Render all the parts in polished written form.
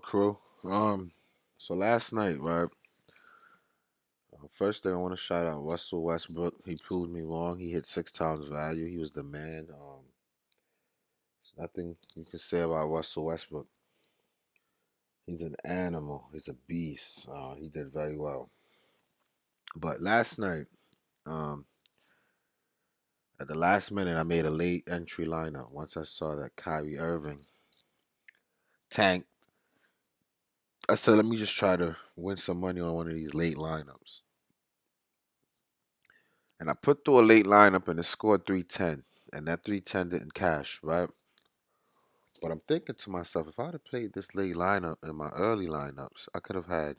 Crew. So last night, right? First thing I want to shout out Russell Westbrook. He proved me wrong. He hit 6 times value. He was the man. There's nothing you can say about Russell Westbrook. He's an animal. He's a beast. He did very well. But last night, um, at the last minute, I made a late entry lineup. Once I saw that Kyrie Irving tanked, I said, let me just try to win some money on one of these late lineups. And I put through a late lineup and it scored 310. And that 310 didn't cash, right? But I'm thinking to myself, if I'd have played this late lineup in my early lineups, I could have had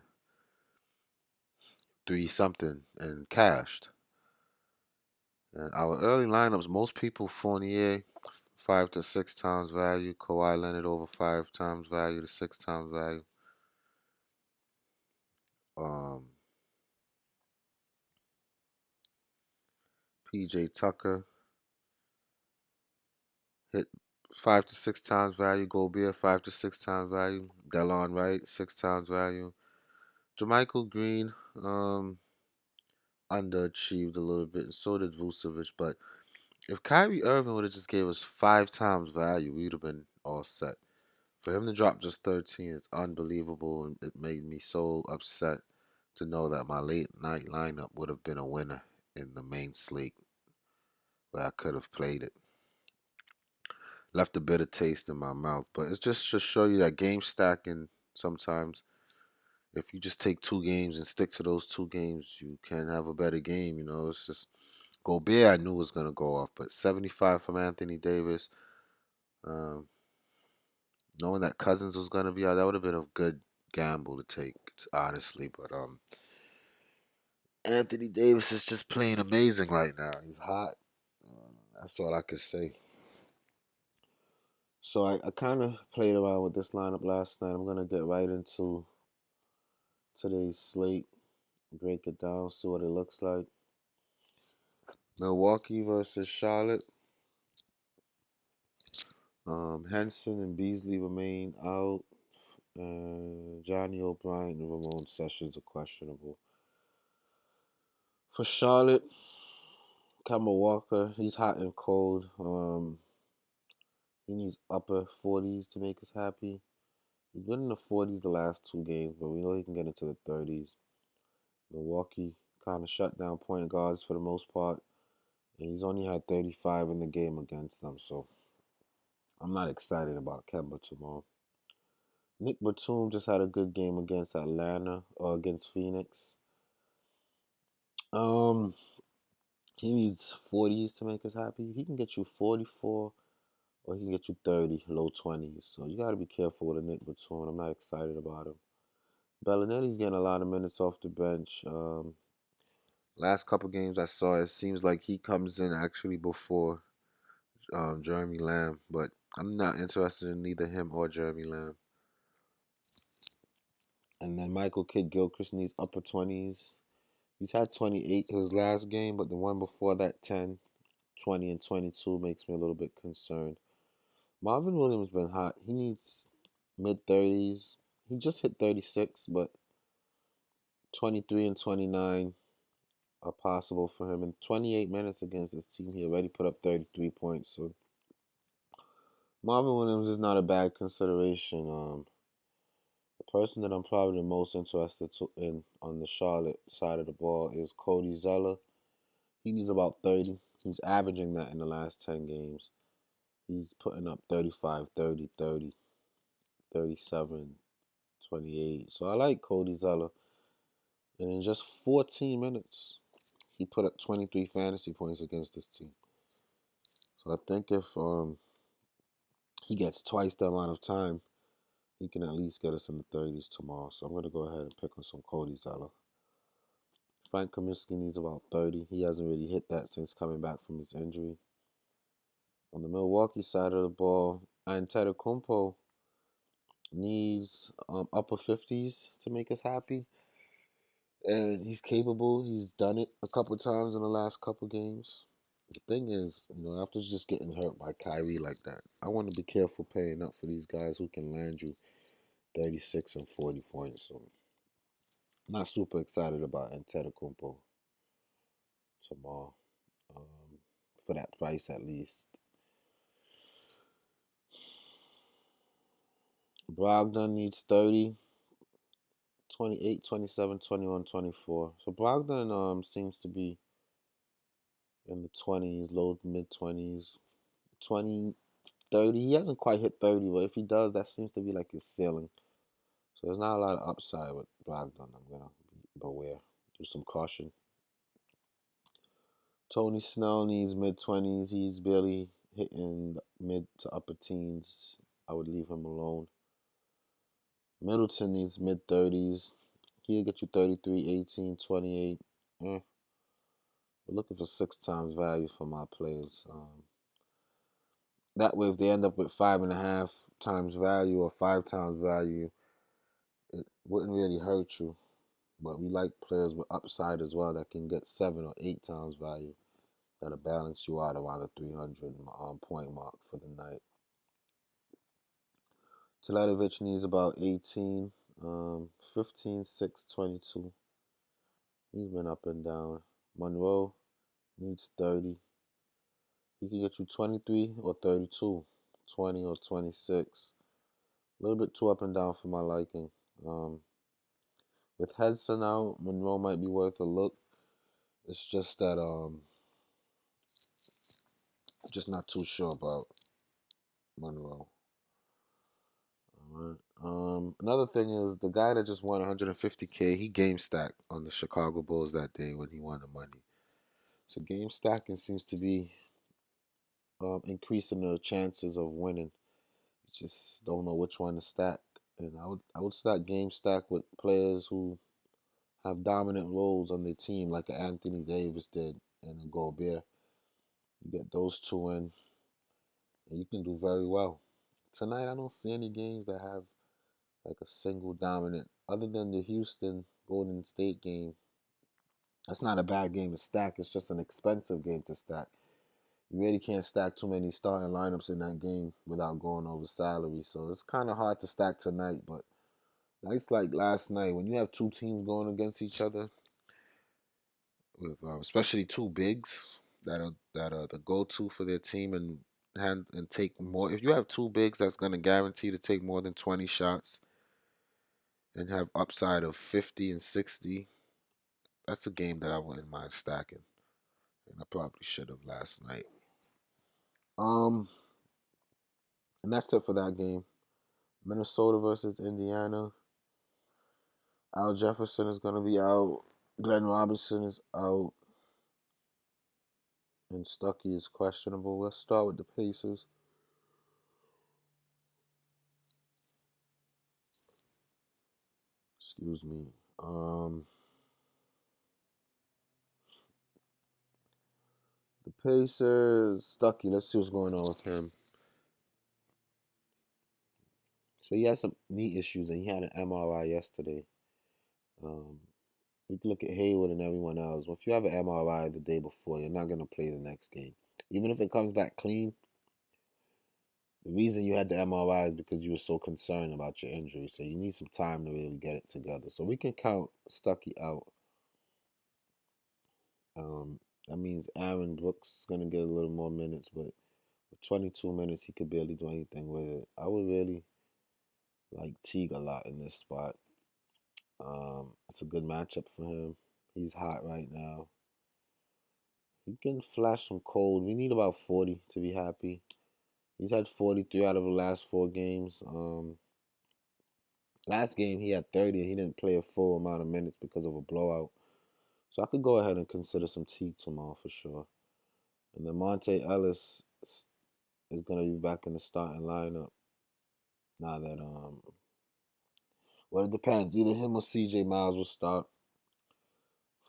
three something and cashed. And our early lineups, most people Fournier 5 to 6 times value, Kawhi Leonard over 5 times value to 6 times value. Um, PJ Tucker hit 5 to 6 times value, Gobert 5 to 6 times value, Delon Wright 6 times value. Jermichael Green underachieved a little bit, and so did Vucevic. But if Kyrie Irving would have just gave us 5 times value, we'd have been all set. For him to drop just 13 is unbelievable, and it made me so upset to know that my late night lineup would have been a winner in the main slate where I could have played it. Left a bitter taste in my mouth, but it's just to show you that game stacking sometimes. If you just take 2 games and stick to those 2 games, you can have a better game. It's just Gobert I knew was gonna go off, but 75 from Anthony Davis. Um, Knowing that Cousins was gonna be out, that would have been a good gamble to take, honestly. But Anthony Davis is just playing amazing right now. He's hot. That's all I could say. So I kind of played around with this lineup last night. I'm gonna get right into today's slate, break it down, see what it looks like. Milwaukee versus Charlotte. Henson and Beasley remain out. Johnny O'Brien and Ramon Sessions are questionable. For Charlotte, Kemba Walker, he's hot and cold. He needs upper 40s to make us happy. He's been in the 40s the last 2 games, but we know he can get into the 30s. Milwaukee kind of shut down point guards for the most part, and he's only had 35 in the game against them, so I'm not excited about Kemba tomorrow. Nick Batum just had a good game against Atlanta or against Phoenix. Um, he needs 40s to make us happy. He can get you 44 or he can get you 30, low 20s. So you got to be careful with a Nick Batum. I'm not excited about him. Bellinetti's getting a lot of minutes off the bench. Last couple games I saw, it seems like he comes in actually before Jeremy Lamb, but I'm not interested in neither him or Jeremy Lamb. And then Michael Kidd Gilchrist needs upper 20s. He's had 28 his last game, but the one before that, 10, 20, and 22 makes me a little bit concerned. Marvin Williams been hot. He needs mid 30s. He just hit 36, but 23 and 29 are possible for him. In 28 minutes against this team, he already put up 33 points. So Marvin Williams is not a bad consideration. The person that I'm probably the most interested in on the Charlotte side of the ball is Cody Zeller. He needs about 30. He's averaging that in the last 10 games. He's putting up 35, 30, 30, 37, 28. So I like Cody Zeller. And in just 14 minutes, he put up 23 fantasy points against this team. So I think if he gets twice the amount of time, he can at least get us in the 30s tomorrow. So I'm going to go ahead and pick on some Cody Zeller. Frank Kaminsky needs about 30. He hasn't really hit that since coming back from his injury. On the Milwaukee side of the ball, Antetokounmpo needs upper 50s to make us happy. And he's capable. He's done it a couple times in the last couple games. The thing is, after just getting hurt by Kyrie like that, I want to be careful paying up for these guys who can land you 36 and 40 points. So not super excited about Antetokounmpo tomorrow. For that price at least. Brogdon needs 30, 28, 27, 21, 24. So Brogdon seems to be in the 20s, low mid 20s, 20, 30. He hasn't quite hit 30, but if he does, that seems to be like his ceiling. So there's not a lot of upside with Brogdon. I'm going to be beware. Do some caution. Tony Snell needs mid 20s. He's barely hitting mid to upper teens. I would leave him alone. Middleton needs mid 30s. He'll get you 33, 18, 28. We're looking for 6 times value for my players. That way, if they end up with 5.5 times value or 5 times value, it wouldn't really hurt you. But we like players with upside as well that can get 7 or 8 times value. That'll balance you out around the 300 point mark for the night. Teletovic needs about 18, 15, 6, 22. He's been up and down. Monroe needs 30. He can get you 23 or 32, 20 or 26. A little bit too up and down for my liking. With Hudson out, Monroe might be worth a look. It's just that just not too sure about Monroe. All right. Another thing is the guy that just won 150K. He game stacked on the Chicago Bulls that day when he won the money. So game stacking seems to be increasing the chances of winning. You just don't know which one to stack. And I would stack game stack with players who have dominant roles on their team, like Anthony Davis did and a Gobert. You get those two in, and you can do very well. Tonight, I don't see any games that have like a single dominant, other than the Houston Golden State game. That's not a bad game to stack. It's just an expensive game to stack. You really can't stack too many starting lineups in that game without going over salary. So it's kind of hard to stack tonight. But nights like last night, when you have two teams going against each other, with especially two bigs that are the go-to for their team and take more. If you have two bigs that's going to guarantee to take more than 20 shots and have upside of 50 and 60, that's a game that I wouldn't mind stacking. And I probably should have last night. Um, and that's it for that game. Minnesota versus Indiana. Al Jefferson is going to be out. Glenn Robinson is out. And Stuckey is questionable. Let's start with the Pacers. Excuse me. The Pacers, Stuckey. Let's see what's going on with him. So he had some knee issues, and he had an MRI yesterday. We can look at Hayward and everyone else. Well, if you have an MRI the day before, you're not going to play the next game. Even if it comes back clean, the reason you had the MRI is because you were so concerned about your injury. So you need some time to really get it together. So we can count Stuckey out. That means Aaron Brooks is going to get a little more minutes, but with 22 minutes, he could barely do anything with it. I would really like Teague a lot in this spot. It's a good matchup for him. He's hot right now. He can flash some cold. We need about 40 to be happy. He's had 43 out of the last 4 games. Last game he had 30 and he didn't play a full amount of minutes because of a blowout. So I could go ahead and consider some Teague tomorrow for sure. And then Monte Ellis is going to be back in the starting lineup now that well, it depends. Either him or CJ Miles will start.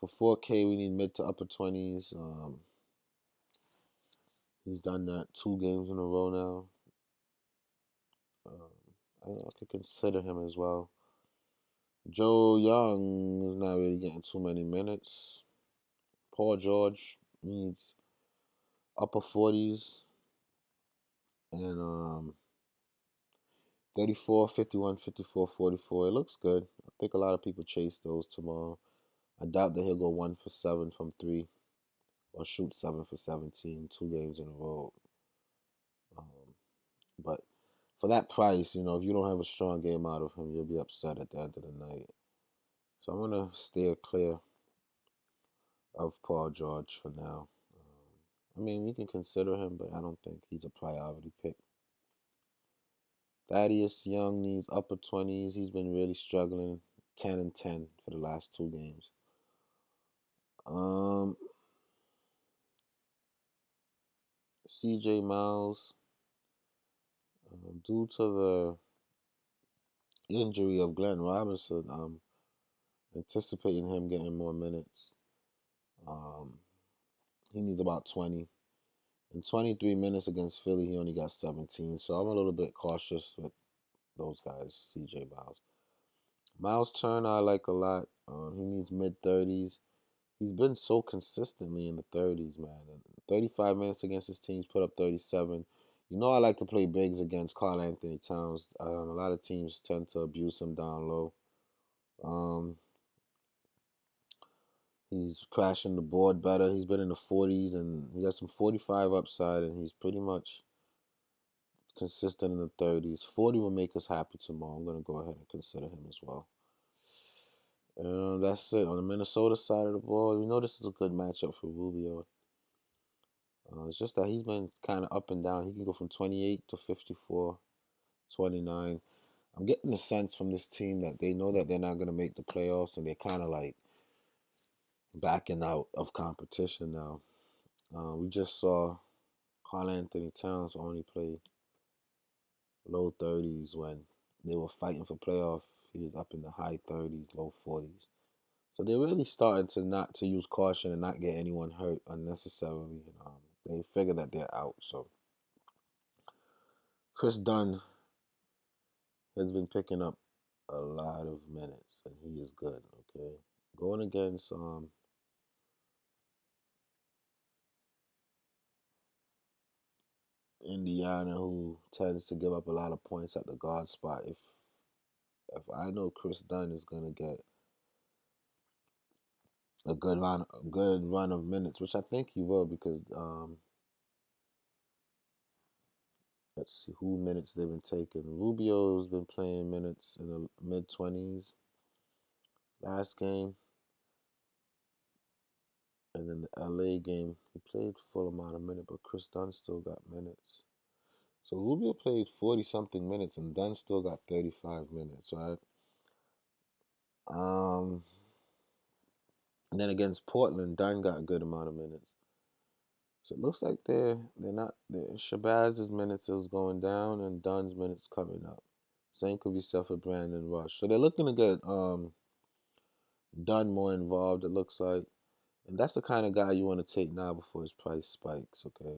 For 4K, we need mid to upper 20s. He's done that 2 games in a row now. I could consider him as well. Joe Young is not really getting too many minutes. Paul George needs upper 40s. And 34, 51, 54, 44. It looks good. I think a lot of people chase those tomorrow. I doubt that he'll go 1 for 7 from three or shoot 7 for 17 2 games in a row. Um, but for that price, if you don't have a strong game out of him, you'll be upset at the end of the night. So I'm gonna steer clear of Paul George for now. I mean, we can consider him, but I don't think he's a priority pick. Thaddeus Young needs upper 20s. He's been really struggling. 10 and 10 for the last 2 games. Um, CJ Miles, due to the injury of Glenn Robinson, I'm anticipating him getting more minutes. Um, he needs about 20. In 23 minutes against Philly, he only got 17. So I'm a little bit cautious with those guys, CJ Miles. Miles Turner, I like a lot. He needs mid 30s. He's been so consistently in the 30s, man. 35 minutes against his teams, put up 37. I like to play bigs against Karl Anthony Towns. A lot of teams tend to abuse him down low. Um, he's crashing the board better. He's been in the 40s, and he has some 45 upside, and he's pretty much consistent in the 30s. 40 will make us happy tomorrow. I'm going to go ahead and consider him as well. That's it. On the Minnesota side of the ball, we know this is a good matchup for Rubio. It's just that he's been kind of up and down. He can go from 28 to 54, 29. I'm getting the sense from this team that they know that they're not going to make the playoffs, and they're kind of like backing out of competition now. We just saw Karl Anthony Towns only play low 30s when they were fighting for playoff. He was up in the high 30s, low 40s. So they're really starting to not to use caution and not get anyone hurt unnecessarily. They figure that they're out. So Chris Dunn has been picking up a lot of minutes, and he is good. Okay, going against Indiana, who tends to give up a lot of points at the guard spot. If I know Chris Dunn is gonna get a good run of minutes, which I think he will, because let's see who minutes they've been taking. Rubio's been playing minutes in the mid 20s last game, and then the LA game he played full amount of minutes, but Chris Dunn still got minutes. So Rubio played 40 something minutes, and Dunn still got 35 minutes, right? Um, and then against Portland, Dunn got a good amount of minutes. So it looks like they're not Shabazz's minutes is going down and Dunn's minutes coming up. Same could be said for Brandon Rush. So they're looking to get Dunn more involved, it looks like. And that's the kind of guy you want to take now before his price spikes, okay?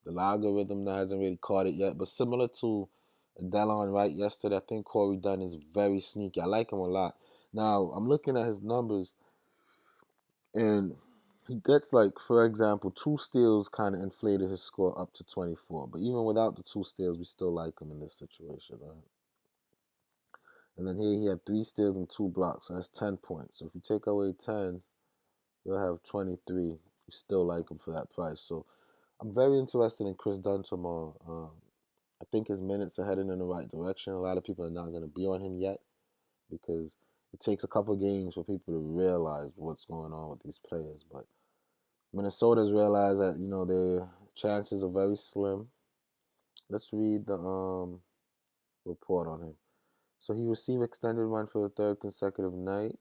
The algorithm that hasn't really caught it yet, but similar to Delon Wright yesterday, I think Corey Dunn is very sneaky. I like him a lot. Now, I'm looking at his numbers, and he gets, like, for example, 2 steals kind of inflated his score up to 24. But even without the 2 steals, we still like him in this situation, right? And then here he had 3 steals and 2 blocks, so that's 10 points. So if you take away 10, you'll have 23. You still like him for that price. So I'm very interested in Chris Dunn tomorrow. I think his minutes are heading in the right direction. A lot of people are not going to be on him yet because it takes a couple games for people to realize what's going on with these players. But Minnesota's realized that their chances are very slim. Let's read the report on him. So he received extended run for the third consecutive night.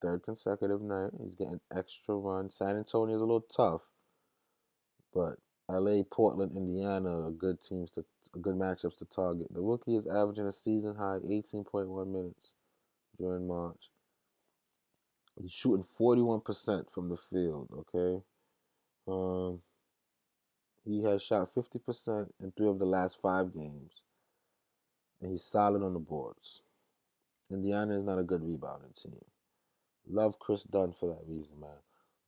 Third consecutive night. He's getting extra run. San Antonio's a little tough, but LA, Portland, Indiana are good matchups to target. The rookie is averaging a season high 18.1 minutes during March. He's shooting 41% from the field, okay? Um, he has shot 50% in 3 of the last 5 games, and he's solid on the boards. Indiana is not a good rebounding team. Love Chris Dunn for that reason, man.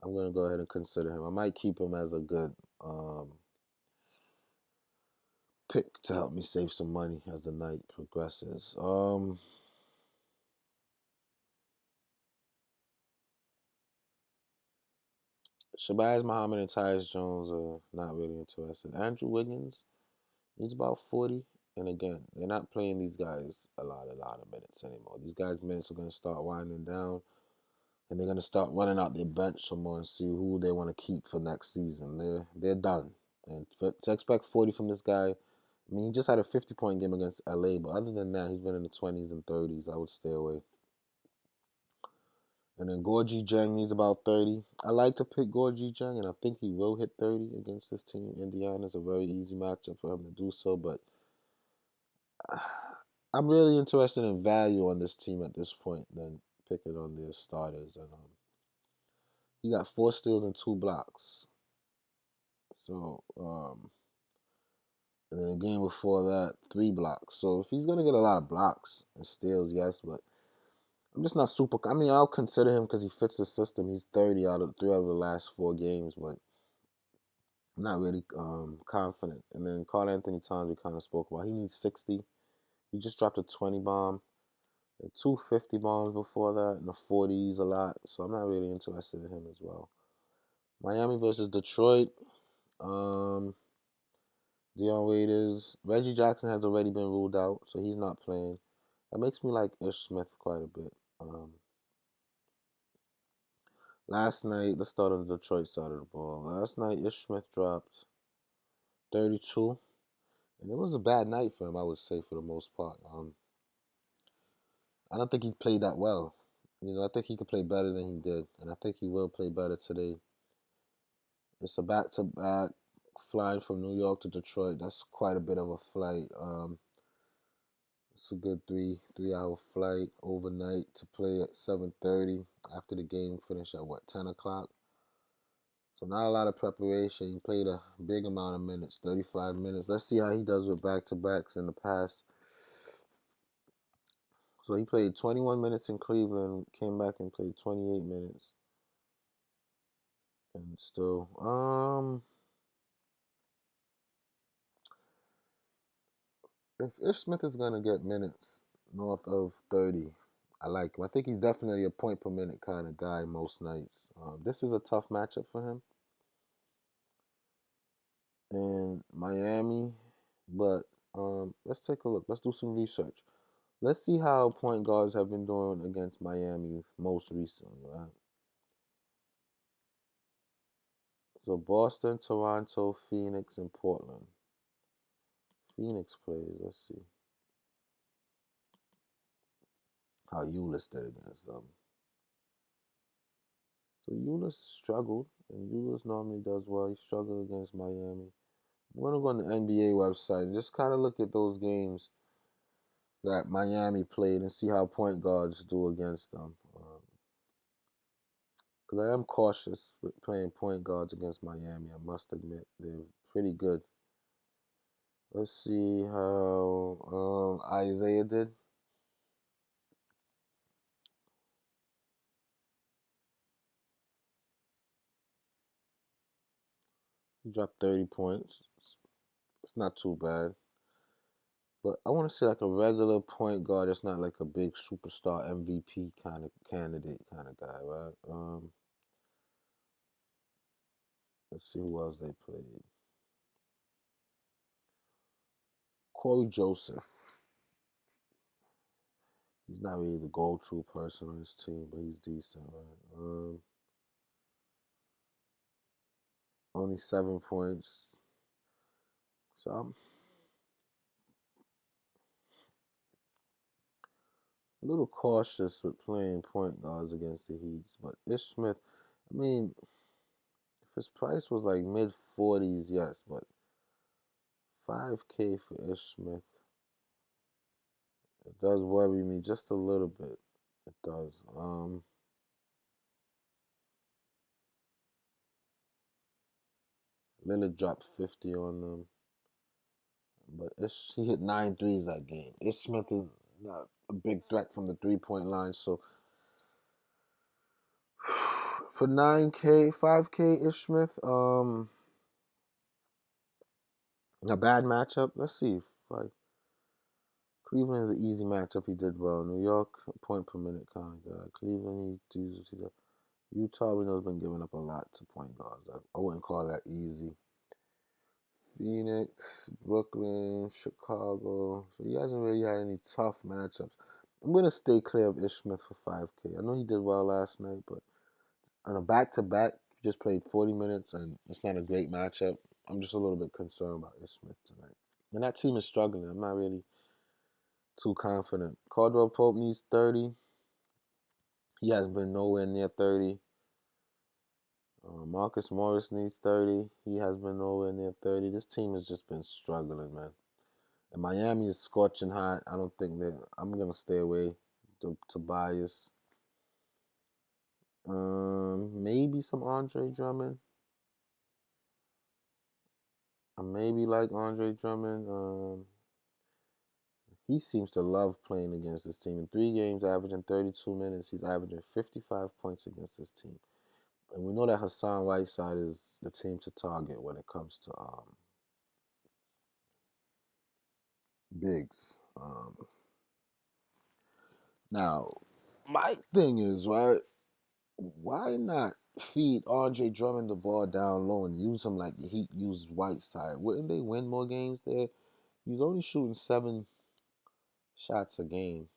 I'm going to go ahead and consider him. I might keep him as a good pick to help me save some money as the night progresses. Shabazz Muhammad and Tyus Jones are not really interested. Andrew Wiggins, he's about 40. And again, they're not playing these guys a lot of minutes anymore. These guys' minutes are going to start winding down, and they're going to start running out their bench some more and see who they want to keep for next season. They're done. And to expect 40 from this guy, I mean, he just had a 50-point game against LA, but other than that, he's been in the 20s and 30s. I would stay away. And then Gorgie Jang, he's about 30. I like to pick Gorgie Jang, and I think he will hit 30 against this team. Indiana is a very easy matchup for him to do so, but I'm really interested in value on this team at this point than picking on their starters. And he got 4 steals and 2 blocks. So, and then the game before that, 3 blocks. So if he's gonna get a lot of blocks and steals, yes, but I'm just not super. I mean, I'll consider him because he fits the system. He's 30 out of 3 out of the last 4 games, but I'm not really confident. And then Carl Anthony Towns, we kind of spoke about. He needs 60. He just dropped a 20 bomb and 250 bombs before that, and the 40s a lot. So I'm not really interested in him as well. Miami versus Detroit. Um, Dion Waiters. Reggie Jackson has already been ruled out, so he's not playing. That makes me like Ish Smith quite a bit. Last night, let's start on the Detroit side of the ball. Last night, Ish Smith dropped 32, and it was a bad night for him, I would say, for the most part. I don't think he played that well. I think he could play better than he did, and I think he will play better today. It's a back-to-back flying from New York to Detroit. That's quite a bit of a flight. It's a good three-hour flight overnight to play at 7:30 after the game finish at what 10 o'clock. So not a lot of preparation. He played a big amount of minutes, 35 minutes. Let's see how he does with back-to-backs in the past. So he played 21 minutes in Cleveland, came back and played 28 minutes. And still, if Ish Smith is gonna get minutes north of 30, I like him. I think he's definitely a point per minute kind of guy most nights. This is a tough matchup for him in Miami, but let's take a look. Let's do some research. Let's see how point guards have been doing against Miami most recently, right? So Boston, Toronto, Phoenix, and Portland. Phoenix plays. Let's see how Ulis did against them. So Ulis struggled, and Ulis normally does well. He struggled against Miami. I'm gonna go on the NBA website and just kind of look at those games that Miami played and see how point guards do against them. Because I am cautious with playing point guards against Miami. I must admit they're pretty good. Let's see how Isaiah did. He dropped 30 points. It's not too bad. But I want to see like a regular point guard that's not like a big superstar MVP kind of candidate kind of guy, right? Let's see who else they played. Corey Joseph. He's not really the go-to person on his team, but he's decent, right? Only 7 points. So I'm a little cautious with playing point guards against the Heats. But Ish Smith, I mean, if his price was like mid 40s, yes, but 5K for Ish Smith, it does worry me just a little bit. It does. Lillard dropped 50 on them. But he hit 9 threes that game. Ish Smith is not a big threat from the 3-point line. So for 9K, 5K Ish Smith, A bad matchup. Let's see. Like Cleveland is an easy matchup. He did well. New York, point per minute kind of guy. Cleveland, he does. Utah, we know, has been giving up a lot to point guards. I wouldn't call that easy. Phoenix, Brooklyn, Chicago. So he hasn't really had any tough matchups. I'm gonna stay clear of Ish Smith for 5K. I know he did well last night, but on a back-to-back, he just played 40 minutes, and it's not a great matchup. I'm just a little bit concerned about Ish Smith tonight. And that team is struggling. I'm not really too confident. Caldwell Pope needs 30. He has been nowhere near 30. Marcus Morris needs 30. He has been nowhere near 30. This team has just been struggling, man. And Miami is scorching hot. I don't think that I'm gonna stay away to Tobias. Maybe some Andre Drummond. I maybe like Andre Drummond. He seems to love playing against this team. In 3 games, averaging 32 minutes, he's averaging 55 points against this team. And we know that Hassan Whiteside is the team to target when it comes to bigs. Now, my thing is, right, why not feed Andre Drummond the ball down low and use him like the Heat used Whiteside? Wouldn't they win more games there? He's only shooting 7 shots a game.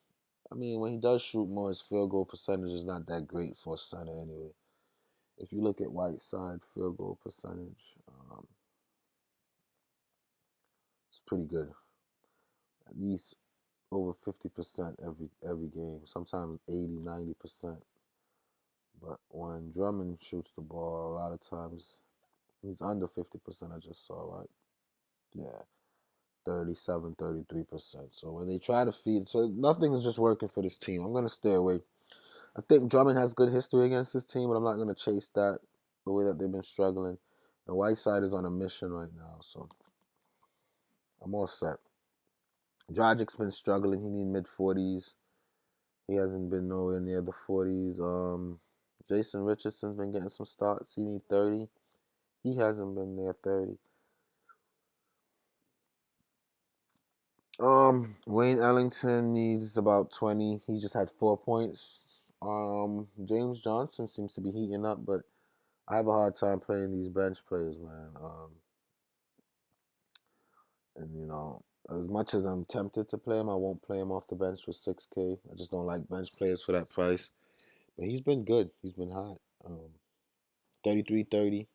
I mean, when he does shoot more, his field goal percentage is not that great for a center anyway. If you look at Whiteside field goal percentage, it's pretty good. At least over 50% every game. Sometimes 80, 90%. But when Drummond shoots the ball, a lot of times he's under 50%. I just saw, right? Yeah, 37, 33%. So when they try to feed, so nothing is just working for this team. I'm gonna stay away. I think Drummond has good history against this team, but I'm not gonna chase that the way that they've been struggling. And Whiteside is on a mission right now, so I'm all set. Dragic's been struggling. He needs mid 40s. He hasn't been nowhere near the 40s. Jason Richardson's been getting some starts. He needs 30. He hasn't been near 30. Wayne Ellington needs about 20. He just had 4 points. James Johnson seems to be heating up, but I have a hard time playing these bench players, man. And as much as I'm tempted to play him, I won't play him off the bench for 6K. I just don't like bench players for that price. But he's been good. He's been hot. 33, 30.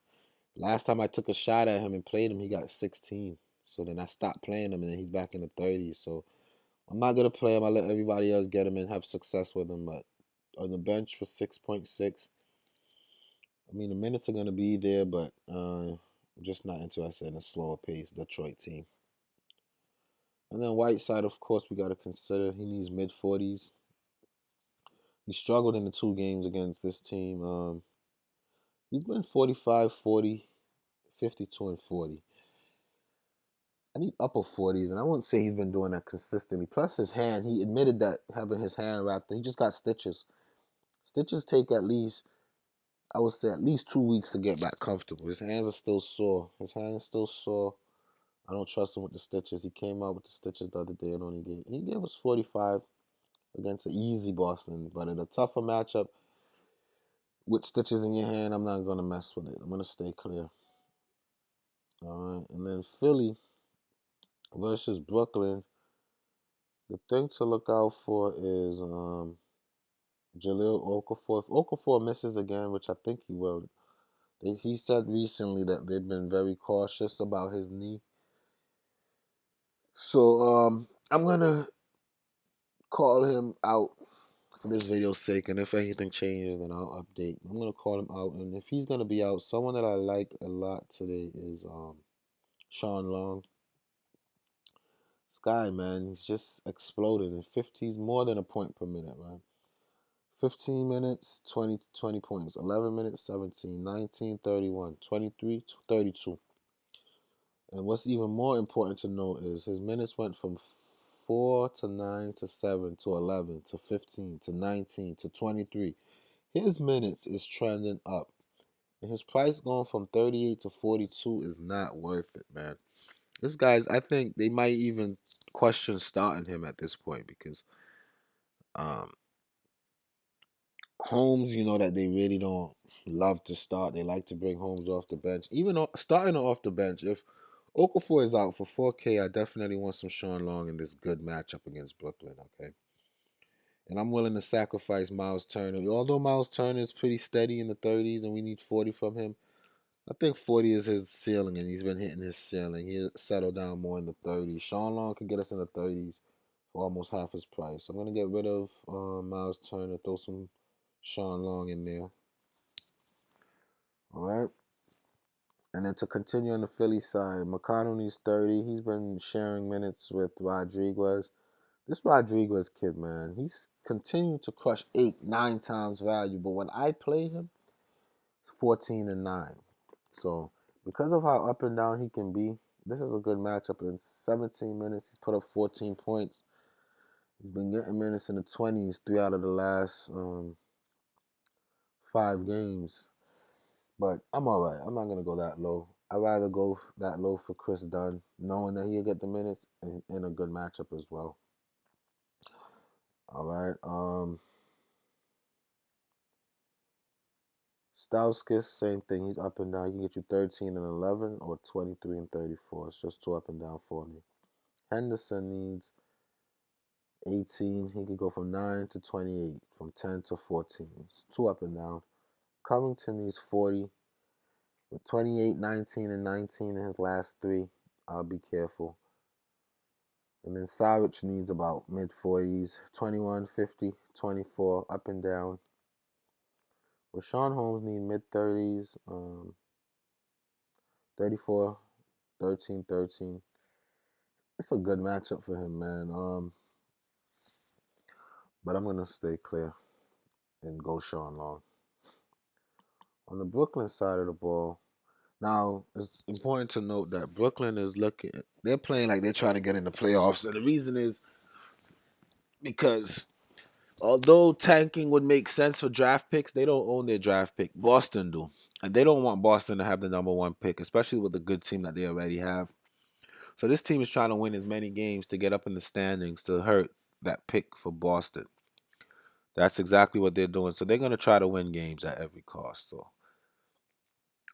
Last time I took a shot at him and played him, he got 16. So then I stopped playing him, and then he's back in the 30s. So I'm not gonna play him. I let everybody else get him and have success with him. But on the bench for 6.6, I mean the minutes are gonna be there, but I'm just not interested in a slower pace Detroit team. And then Whiteside, of course, we gotta consider. He needs mid 40s. He struggled in the 2 games against this team. He's been 45, 40, 52, and 40. I need upper 40s, and I wouldn't say he's been doing that consistently. Plus, his hand, he admitted that having his hand wrapped, he just got stitches. Stitches take at least, I would say, at least 2 weeks to get back comfortable. His hands are still sore. His hand is still sore. I don't trust him with the stitches. He came out with the stitches the other day and he gave us 45 against an easy Boston, but in a tougher matchup with stitches in your hand, I'm not gonna mess with it. I'm gonna stay clear. All right, and then Philly versus Brooklyn. The thing to look out for is Jaleel Okafor. If Okafor misses again, which I think he will, he said recently that they've been very cautious about his knee. So I'm gonna call him out for this video's sake, and if anything changes, then I'll update. I'm gonna call him out, and if he's gonna be out, someone that I like a lot today is Sean Long. This guy, man, he's just exploded in 50s, more than a point per minute, man. 15 minutes, 20 points. 11 minutes, 17, 19, 31, 23, 32. And what's even more important to note is his minutes went from 4 to 9 to 7 to 11 to 15 to 19 to 23. His minutes is trending up. And his price going from 38 to 42 is not worth it, man. This guy's. I think they might even question starting him at this point because um, Holmes, that they really don't love to start. They like to bring Holmes off the bench. Even starting off the bench, if Okafor is out for 4K, I definitely want some Sean Long in this good matchup against Brooklyn, okay? And I'm willing to sacrifice Miles Turner. Although Miles Turner is pretty steady in the 30s and we need 40 from him, I think 40 is his ceiling and he's been hitting his ceiling. He'll settle down more in the 30s. Sean Long could get us in the 30s for almost half his price. I'm going to get rid of Miles Turner, throw some Sean Long in there. All right. And then to continue on the Philly side, McConnell needs 30. He's been sharing minutes with Rodriguez. This Rodriguez kid, man, he's continued to crush 8, 9 times value. But when I play him, it's 14 and 9. So because of how up and down he can be, this is a good matchup. In 17 minutes, he's put up 14 points. He's been getting minutes in the 20s 3 out of the last 5 games. But I'm all right. I'm not going to go that low. I'd rather go that low for Chris Dunn, knowing that he'll get the minutes and in a good matchup as well. All right. Stauskas, same thing. He's up and down. He can get you 13 and 11 or 23 and 34. It's just too up and down for me. Henderson needs 18. He could go from 9 to 28, from 10 to 14. It's too up and down. Covington needs 40 with 28, 19, and 19 in his last 3. I'll be careful. And then Saric needs about mid 40s, 21, 50, 24, up and down. Rashawn Holmes needs mid 30s, 34, 13, 13. It's a good matchup for him, man. But I'm going to stay clear and go Sean Long. On the Brooklyn side of the ball, now it's important to note that Brooklyn is they're playing like they're trying to get in the playoffs. And the reason is because although tanking would make sense for draft picks, they don't own their draft pick. Boston do. And they don't want Boston to have the number 1 pick, especially with the good team that they already have. So this team is trying to win as many games to get up in the standings to hurt that pick for Boston. That's exactly what they're doing. So they're going to try to win games at every cost. So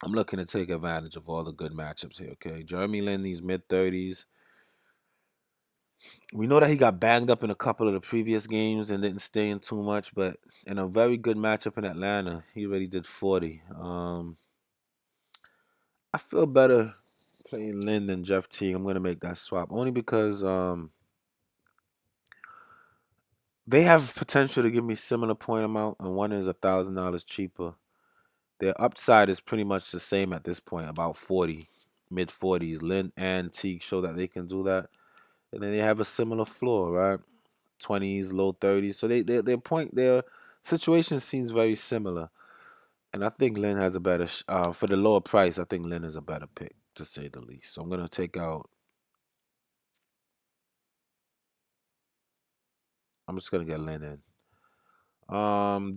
I'm looking to take advantage of all the good matchups here, okay? Jeremy Lin, these mid 30s. We know that he got banged up in a couple of the previous games and didn't stay in too much, but in a very good matchup in Atlanta, he already did 40. I feel better playing Lin than Jeff Teague. I'm going to make that swap only because they have potential to give me similar point amount, and one is $1,000 cheaper. Their upside is pretty much the same at this point, about 40, mid 40s. Lin and Teague show that they can do that, and then they have a similar floor, right? 20s, low 30s. So their situation seems very similar, and I think Lin has a better for the lower price. I think Lin is a better pick to say the least. So I'm gonna take out. I'm just gonna get Lin in.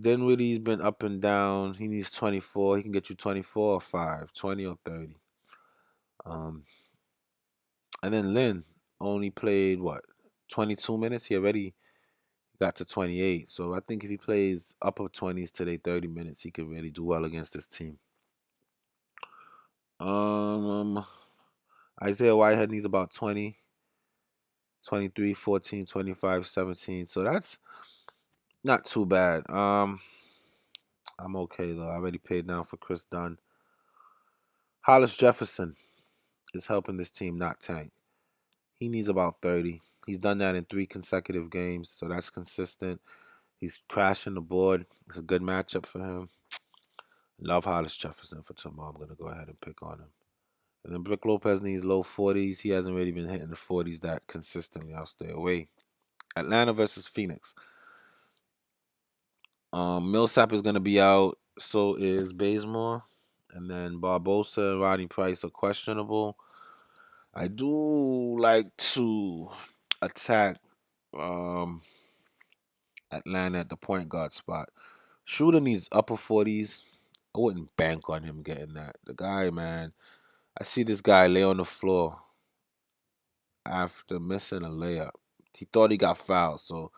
Dinwiddie's been up and down. He needs 24. He can get you 24 or 5, 20 or 30. Um, and then Lin only played what 22 minutes. He already got to 28. So I think if he plays upper 20s today, 30 minutes, he could really do well against this team. Um, Isaiah Whitehead needs about 20, 23, 14, 25, 17. So that's not too bad. I'm okay though. I already paid down for Chris Dunn. Hollis Jefferson is helping this team not tank. He needs about 30. He's done that in 3 consecutive games, so that's consistent. He's crashing the board. It's a good matchup for him. Love Hollis Jefferson for tomorrow. I'm going to go ahead and pick on him. And then Brick Lopez needs low 40s. He hasn't really been hitting the 40s that consistently. I'll stay away. Atlanta versus Phoenix. Millsap is going to be out. So is Bazemore. And then Barbosa and Rodney Price are questionable. I do like to attack Atlanta at the point guard spot. Shooter needs upper 40s. I wouldn't bank on him getting that. The guy, man, I see this guy lay on the floor after missing a layup. He thought he got fouled, so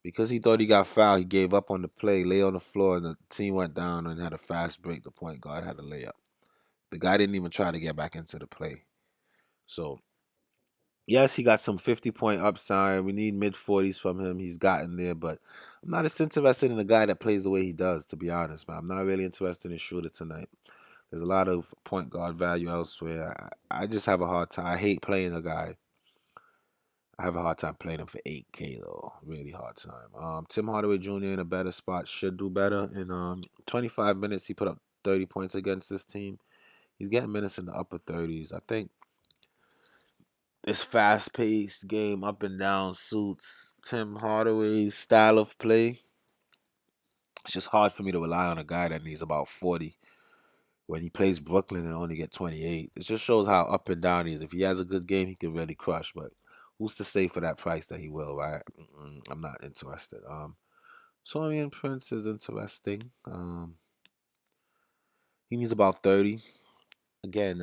because he thought he got fouled, he gave up on the play, lay on the floor, and the team went down and had a fast break. The point guard had a layup. The guy didn't even try to get back into the play. So yes, he got some 50-point upside. We need mid 40s from him. He's gotten there, but I'm not as interested in a guy that plays the way he does, to be honest, man. I'm not really interested in Shooter tonight. There's a lot of point guard value elsewhere. I just have a hard time. I hate playing a guy. I have a hard time playing him for 8K though. Really hard time. Tim Hardaway Jr. in a better spot should do better. In 25 minutes, he put up 30 points against this team. He's getting minutes in the upper 30s. I think this fast-paced game, up and down, suits Tim Hardaway's style of play. It's just hard for me to rely on a guy that needs about 40 when he plays Brooklyn and only get 28. It just shows how up and down he is. If he has a good game, he can really crush. But who's to say for that price that he will, right? I'm not interested. Torian Prince is interesting. He needs about 30. Again,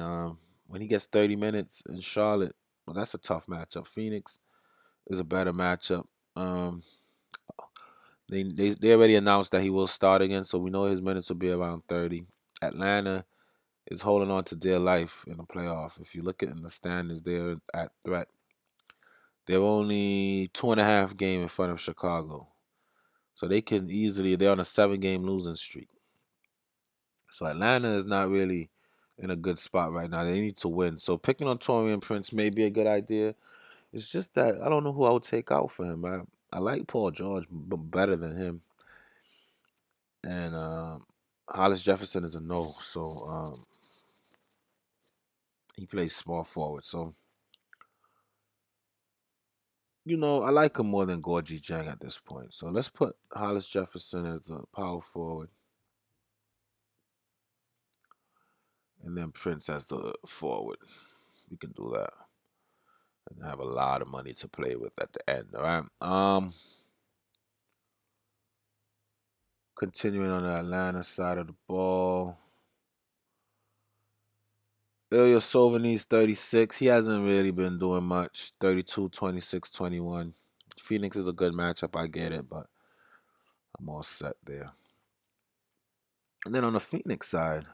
when he gets 30 minutes in Charlotte, well, that's a tough matchup. Phoenix is a better matchup. Um, they already announced that he will start again, so we know his minutes will be around 30. Atlanta is holding on to dear life in the playoff. If you look at in the standings, they're at threat. They're only 2.5 game in front of Chicago, so they can easily. They're on a 7 game losing streak. So Atlanta is not really in a good spot right now. They need to win. So picking on Torian Prince may be a good idea. It's just that I don't know who I would take out for him. I like Paul George better than him, and Hollis Jefferson is a no. So he plays small forward. So I like him more than Gorgie Jang at this point. So let's put Hollis Jefferson as the power forward, and then Prince as the forward. We can do that and have a lot of money to play with at the end. All right. Continuing on the Atlanta side of the ball. Ilya Sovan's 36. He hasn't really been doing much. 32, 26, 21. Phoenix is a good matchup. I get it, but I'm all set there. And then on the Phoenix side,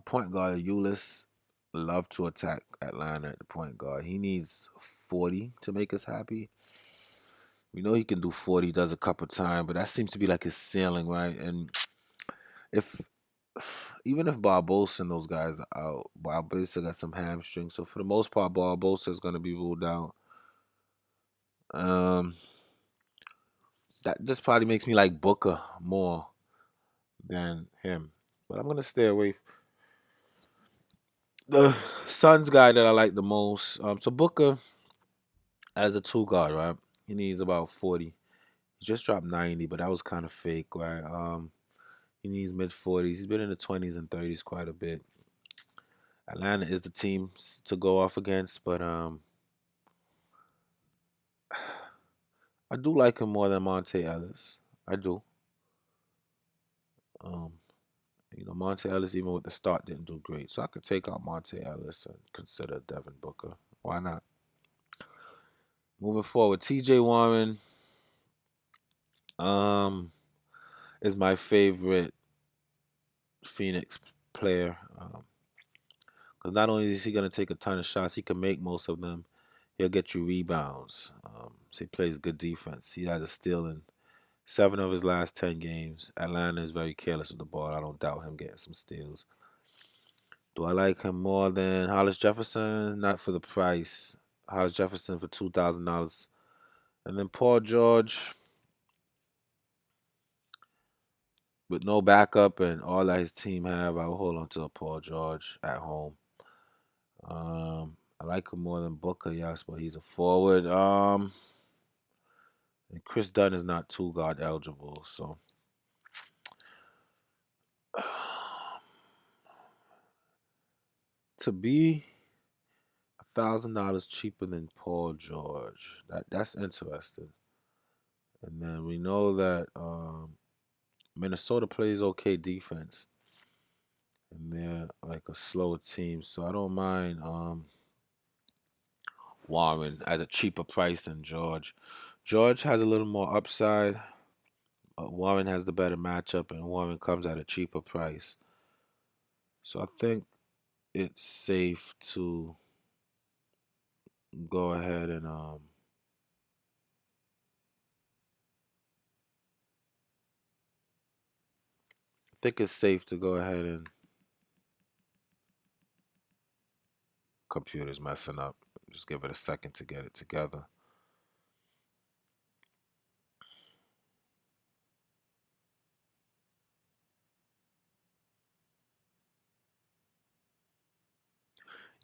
point guard Ulyss love to attack Atlanta at the point guard. He needs 40 to make us happy. We know he can do 40, does a couple times, but that seems to be like his ceiling, right? And if even if Barbosa and those guys are out, Barbosa got some hamstrings. So for the most part, Barbosa is going to be ruled out. Um, that just probably makes me like Booker more than him. But I'm gonna stay away. The Suns guy that I like the most. So Booker as a two guard, right? He needs about 40. He just dropped 90, but that was kind of fake, right? He needs mid 40s. He's been in the 20s and 30s quite a bit. Atlanta is the team to go off against, but I do like him more than Monte Ellis. I do. Um, Monte Ellis, even with the start, didn't do great. So I could take out Monte Ellis and consider Devin Booker. Why not? Moving forward, TJ Warren um, is my favorite Phoenix player. Because not only is he going to take a ton of shots, he can make most of them. He'll get you rebounds. So he plays good defense. He has a steal in 7 of his last 10 games. Atlanta is very careless with the ball. I don't doubt him getting some steals. Do I like him more than Hollis Jefferson? Not for the price. Hollis Jefferson for $2,000. And then Paul George, with no backup and all that his team have, I will hold on to Paul George at home. I like him more than Booker, yes, but he's a forward. And Chris Dunn is not two guard eligible, so to be $1,000 cheaper than Paul George, that's interesting. And then we know that Minnesota plays okay defense, and they're like a slower team, so I don't mind. Warren at a cheaper price than George. George has a little more upside. Warren has the better matchup, and Warren comes at a cheaper price. So I think it's safe to go ahead and I think it's safe to go ahead and computer's messing up. Just give it a second to get it together.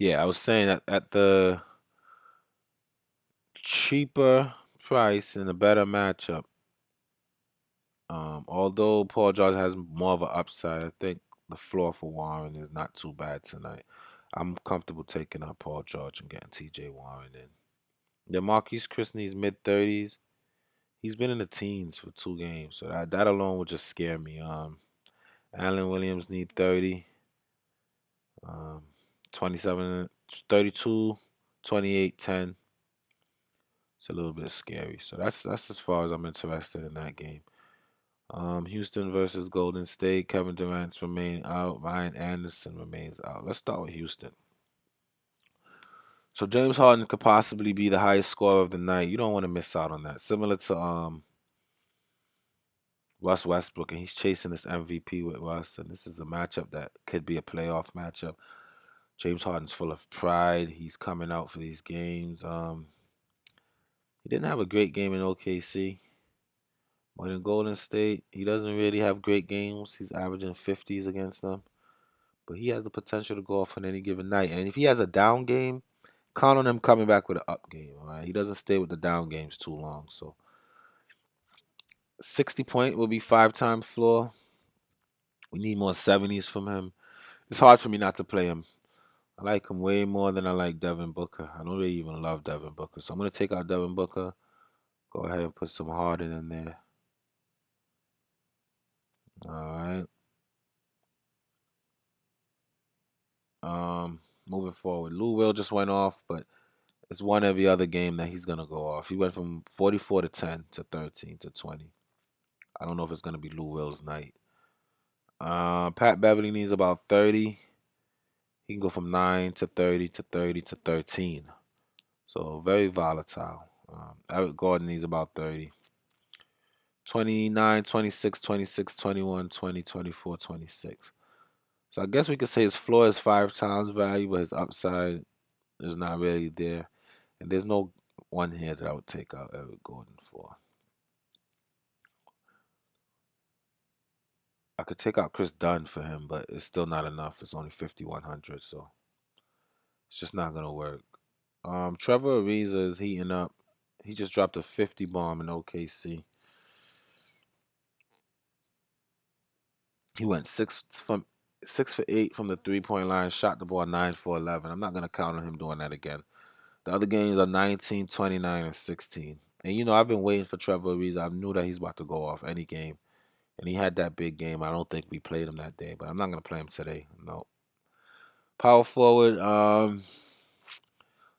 Yeah, I was saying that at the cheaper price and a better matchup. Although Paul George has more of an upside, I think the floor for Warren is not too bad tonight. I'm comfortable taking out Paul George and getting T.J. Warren in. Yeah, Marquise Chris needs mid 30s. He's been in the teens for 2 games, so that alone would just scare me. Allen Williams need 30, um, 27, 32, 28, 10. It's a little bit scary. So that's as far as I'm interested in that game. Houston versus Golden State. Kevin Durant's remain out. Ryan Anderson remains out. Let's start with Houston. So James Harden could possibly be the highest scorer of the night. You don't want to miss out on that. Similar to Russ Westbrook, and he's chasing this MVP with Russ, and this is a matchup that could be a playoff matchup. James Harden's full of pride. He's coming out for these games. He didn't have a great game in OKC. But in Golden State, he doesn't really have great games. He's averaging 50s against them. But he has the potential to go off on any given night. And if he has a down game, count on him coming back with an up game. All right, he doesn't stay with the down games too long. So 60 point will be 5 times floor. We need more 70s from him. It's hard for me not to play him. I like him way more than I like Devin Booker. I don't really even love Devin Booker. So I'm gonna take out Devin Booker. Go ahead and put some Harden in there. All right. Moving forward, Lou Will just went off, but it's one every other game that he's gonna go off. He went from 44 to 10 to 13 to 20. I don't know if it's gonna be Lou Will's night. Pat Beverly needs about 30. He can go from 9 to 30 to 30 to 13. So very volatile. Eric Gordon needs about 30. 29, 26, 26, 21, 20, 24, 26. So I guess we could say his floor is 5 times value, but his upside is not really there. And there's no one here that I would take out Eric Gordon for. I could take out Chris Dunn for him, but it's still not enough. It's only 5,100, so it's just not gonna work. Trevor Ariza is heating up. He just dropped a 50 bomb in OKC. He went 6 for 8 from the 3 point line, shot the ball 9 for 11. I'm not gonna count on him doing that again. The other games are 19, 29, and 16. And I've been waiting for Trevor Ariza. I knew that he's about to go off any game. And he had that big game. I don't think we played him that day, but I'm not gonna play him today. No. Power forward.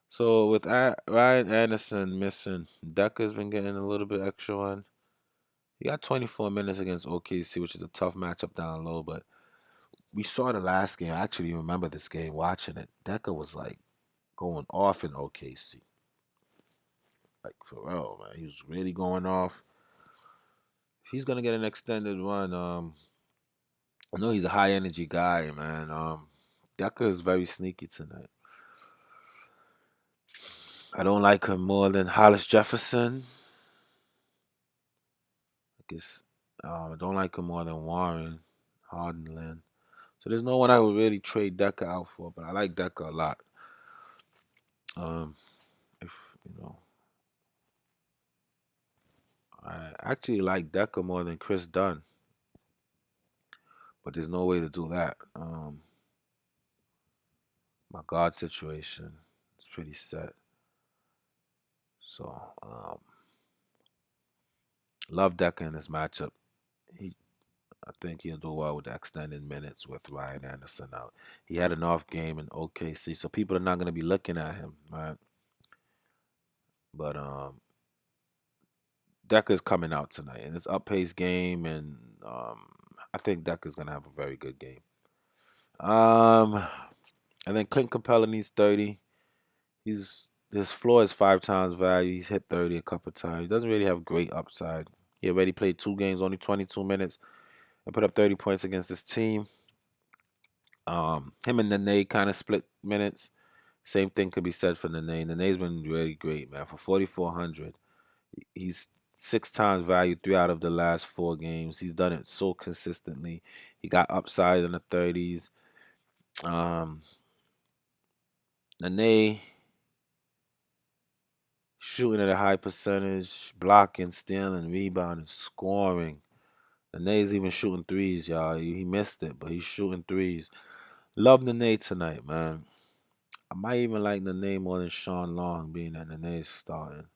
So with Ryan Anderson missing, Decker's been getting a little bit extra one. He got 24 minutes against OKC, which is a tough matchup down low. But we saw the last game. I actually remember this game watching it. Decker was like going off in OKC. Like for real, man. He was really going off. If he's gonna get an extended run, I know he's a high energy guy, man. Decker is very sneaky tonight. I don't like him more than Hollis Jefferson. I guess I don't like him more than Warren, Harden, Lynn. So there's no one I would really trade Decker out for, but I like Decker a lot. If I actually like Decker more than Chris Dunn, but there's no way to do that. My guard situation is pretty set. So love Decker in this matchup. He I think he'll do well with the extended minutes with Ryan Anderson out. He had an off game in OKC, so people are not going to be looking at him, right? But Decker's coming out tonight, and it's up pace game, and I think Decker's gonna have a very good game. Um, and then Clint Capella needs 30. His floor is 5 times value. He's hit 30 a couple times. He doesn't really have great upside. He already played 2 games, only 22 minutes, and put up 30 points against his team. Him and Nene kind of split minutes. Same thing could be said for Nene. Nene's been really great, man. For 4,400, he's 6 times value 3 out of the last 4 games. He's done it so consistently. He got upside in the 30s. Um, Nene shooting at a high percentage, blocking, stealing, rebounding, scoring. Nene's even shooting threes, y'all. He missed it, but he's shooting threes. Love Nene tonight, man. I might even like Nene more than Sean Long, being that Nene's starting.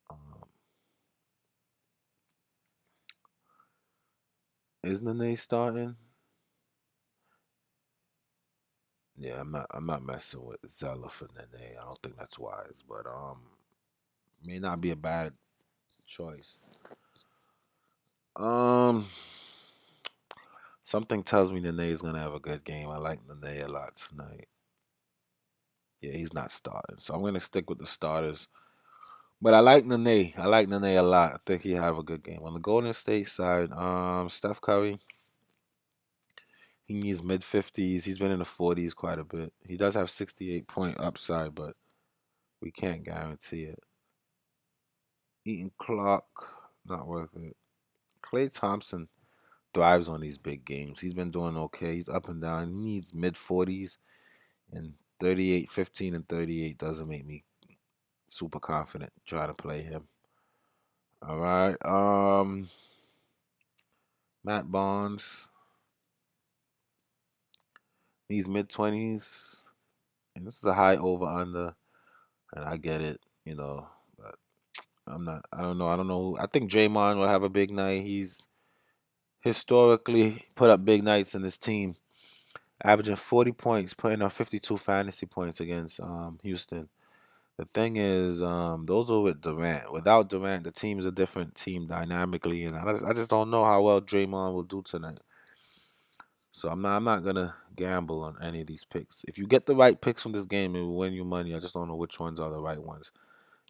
Um, is Nene starting? Yeah, I'm not messing with Zeller for Nene. I don't think that's wise, but may not be a bad choice. Um Something tells me Nene is gonna have a good game. I like Nene a lot tonight. Yeah, he's not starting. So I'm gonna stick with the starters. But I like Nene. I like Nene a lot. I think he'll have a good game. On the Golden State side, Steph Curry, he needs mid 50s. He's been in the 40s quite a bit. He does have 68-point upside, but we can't guarantee it. Eaton Clock, not worth it. Klay Thompson thrives on these big games. He's been doing okay. He's up and down. He needs mid 40s, and 38, 15, and 38 doesn't make me super confident trying to play him. All right. Matt Barnes, he's mid 20s, and this is a high over under, and I get it, but I'm not. I don't know. I don't know. I think Draymond will have a big night. He's historically put up big nights in his team, averaging 40 points, putting up 52 fantasy points against Houston. The thing is, those are with Durant. Without Durant, the team is a different team dynamically, and I just don't know how well Draymond will do tonight. So I'm not gonna gamble on any of these picks. If you get the right picks from this game, it will win you money. I just don't know which ones are the right ones.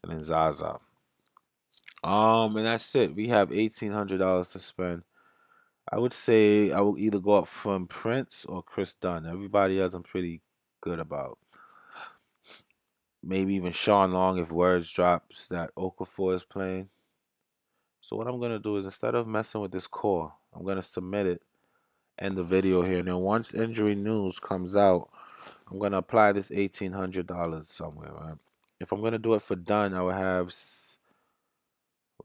And then Zaza. And that's it. We have $1,800 to spend. I would say I will either go up from Prince or Chris Dunn. Everybody else I'm pretty good about. Maybe even Sean Long if words drops that Okafor is playing. So what I'm gonna do is instead of messing with this core, I'm gonna submit it and the video here. And then once injury news comes out, I'm gonna apply this $1,800 somewhere, right? If I'm gonna do it for Dunn, I would have let's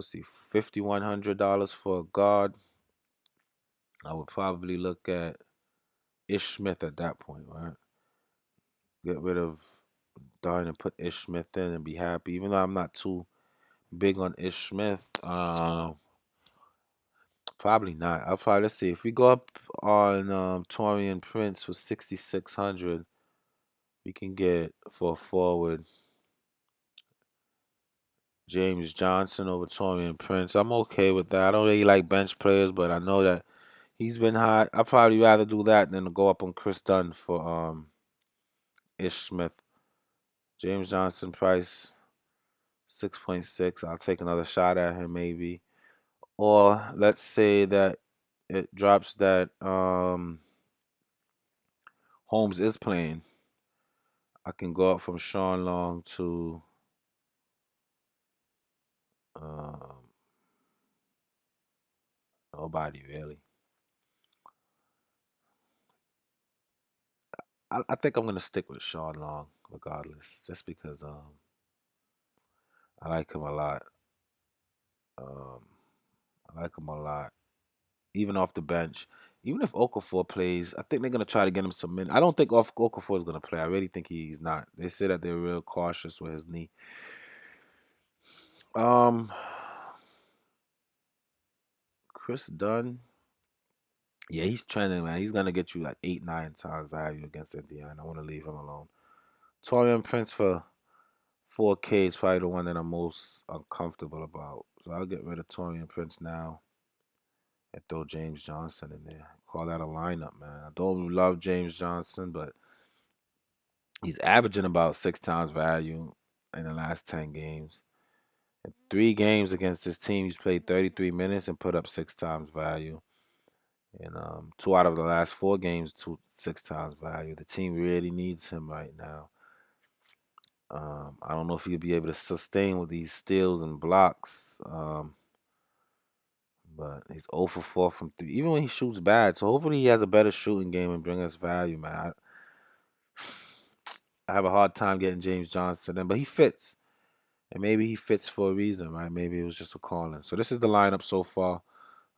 see, $5,100 for a guard. I would probably look at Ish Smith at that point, right? Get rid of Dunn and put Ish Smith in and be happy. Even though I'm not too big on Ish Smith, probably not. I'll probably let's see if we go up on Torian Prince for 6,600, we can get for a forward James Johnson over Torian Prince. I'm okay with that. I don't really like bench players, but I know that he's been hot. I'd probably rather do that than to go up on Chris Dunn for Ish Smith. James Johnson price 6.6. I'll take another shot at him maybe. Or let's say that it drops that Holmes is playing. I can go up from Sean Long to um, nobody really. I think I'm gonna stick with Sean Long regardless, just because I like him a lot. Um, I like him a lot, even off the bench. Even if Okafor plays, I think they're gonna try to get him some minutes. I don't think Okafor is gonna play. I really think he's not. They say that they're real cautious with his knee. Um, Chris Dunn, yeah, he's trending, man. He's gonna get you like 8, 9 times value against Indiana. I want to leave him alone. Torian Prince for 4K is probably the one that I'm most uncomfortable about. So I'll get rid of Torian Prince now and throw James Johnson in there. Call that a lineup, man. I don't love James Johnson, but he's averaging about 6 times value in the last 10 games. In 3 games against this team, he's played 33 minutes and put up 6 times value. And 2 out of the last 4 games, 6 times value. The team really needs him right now. I don't know if he'll be able to sustain with these steals and blocks. But he's 0 for 4 from 3, even when he shoots bad. So hopefully he has a better shooting game and bring us value, man. I have a hard time getting James Johnson in, but he fits. And maybe he fits for a reason, right? Maybe it was just a calling. So this is the lineup so far.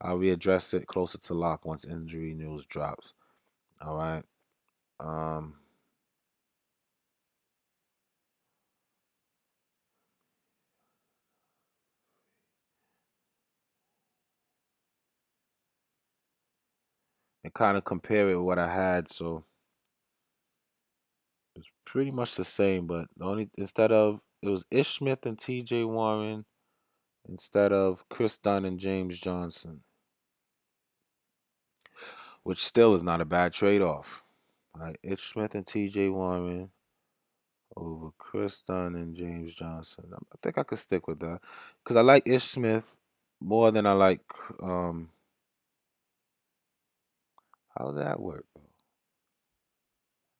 I'll readdress it closer to lock once injury news drops. All right. Um, and kind of compare it with what I had. So it's pretty much the same, but the only instead of it was Ish Smith and T.J. Warren instead of Chris Dunn and James Johnson, which still is not a bad trade-off. Right, Ish Smith and T.J. Warren over Chris Dunn and James Johnson. I think I could stick with that because I like Ish Smith more than I like. Um, how does that work?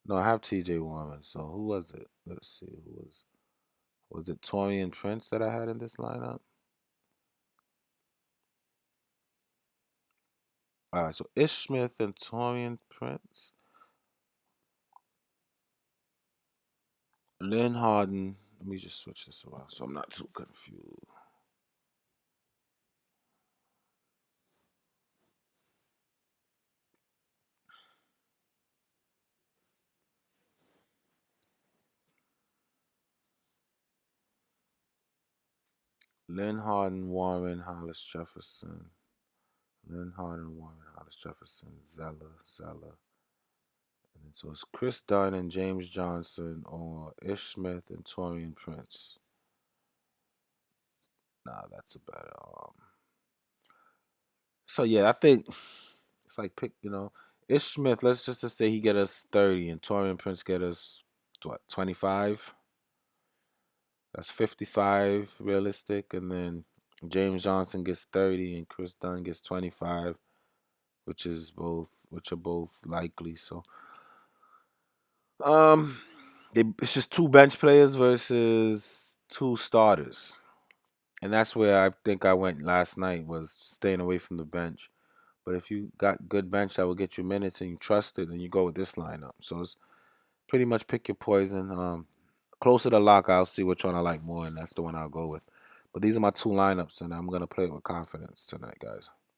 No, I have T.J. Warren. So who was it? Let's see. Who was it? Torian Prince that I had in this lineup. All right, so Ish Smith and Torian Prince, Lynn Harden. Let me just switch this around so I'm not too confused. Lynn Harden, Warren, Hollis Jefferson. Lynn Harden, Warren, Hollis Jefferson, Zeller. And then so it's Chris Dunn and James Johnson or Ish Smith and Torian Prince. Nah, that's a better. So yeah, I think it's like pick, Ish Smith. Let's just say he get us 30 and Torian Prince get us what 25. That's 55 realistic, and then James Johnson gets 30 and Chris Dunn gets 25, which are both likely. So um, it's just 2 bench players versus 2 starters. And that's where I think I went last night was staying away from the bench. But if you got good bench that will get you minutes and you trust it, then you go with this lineup. So it's pretty much pick your poison. Closer to lock, I'll see which one I like more, and that's the one I'll go with. But these are my 2 lineups, and I'm gonna play it with confidence tonight, guys.